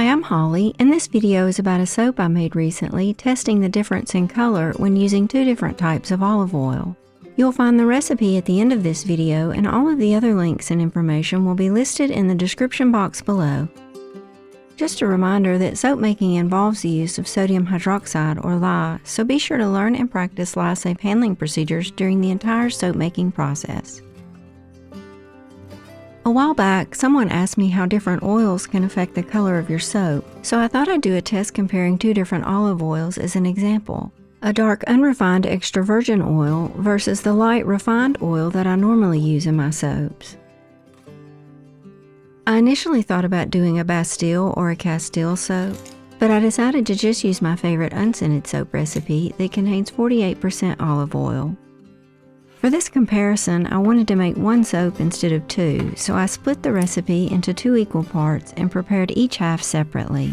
I'm Holly, and this video is about a soap I made recently testing the difference in color when using two different types of olive oil. You'll find the recipe at the end of this video, and all of the other links and information will be listed in the description box below. Just a reminder that soap making involves the use of sodium hydroxide or lye, so be sure to learn and practice lye-safe handling procedures during the entire soap making process. A while back, someone asked me how different oils can affect the color of your soap, so I thought I'd do a test comparing two different olive oils as an example. A dark unrefined extra virgin oil versus the light refined oil that I normally use in my soaps. I initially thought about doing a Bastille or a Castile soap, but I decided to just use my favorite unscented soap recipe that contains 48% olive oil. For this comparison, I wanted to make one soap instead of two, so I split the recipe into 2 equal parts and prepared each half separately.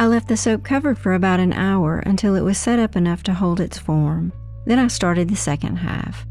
I left the soap covered for about an hour until it was set up enough to hold its form. Then I started the second half.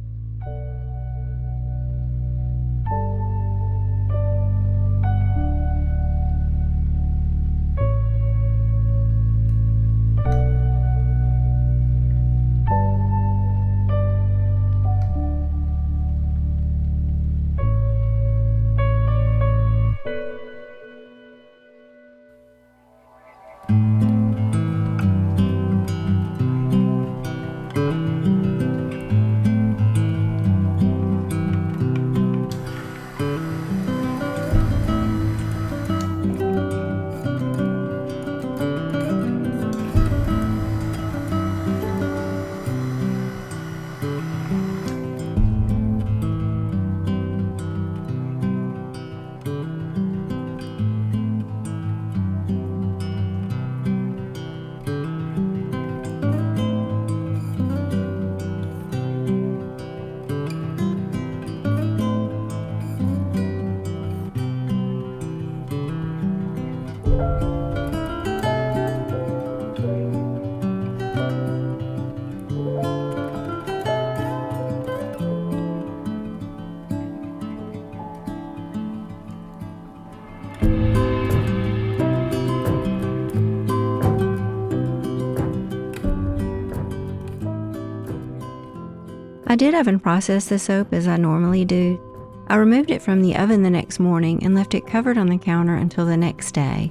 I did oven process the soap as I normally do. I removed it from the oven the next morning and left it covered on the counter until the next day.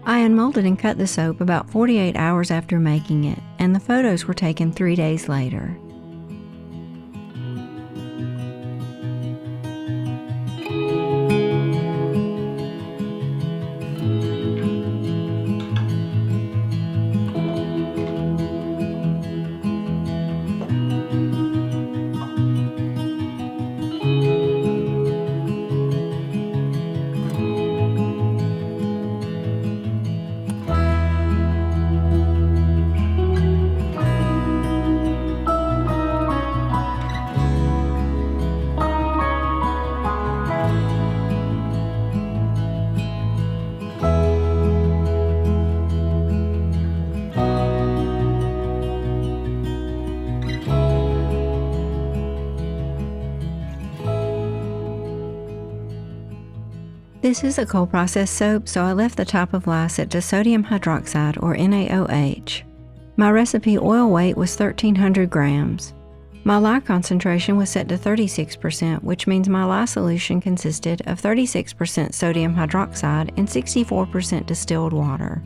I unmolded and cut the soap about 48 hours after making it, and the photos were taken 3 days later. This is a cold processed soap, so I left the top of lye set to sodium hydroxide, or NaOH. My recipe oil weight was 1,300 grams. My lye concentration was set to 36%, which means my lye solution consisted of 36% sodium hydroxide and 64% distilled water.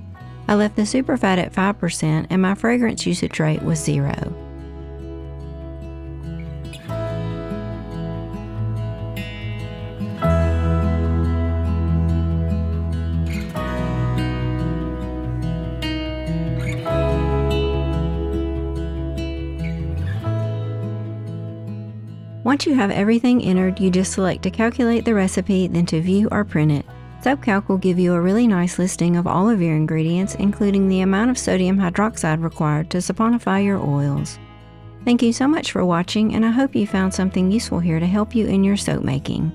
I left the superfat at 5% and my fragrance usage rate was 0. Once you have everything entered, you just select to calculate the recipe, then to view or print it. SoapCalc will give you a really nice listing of all of your ingredients, including the amount of sodium hydroxide required to saponify your oils. Thank you so much for watching, and I hope you found something useful here to help you in your soap making.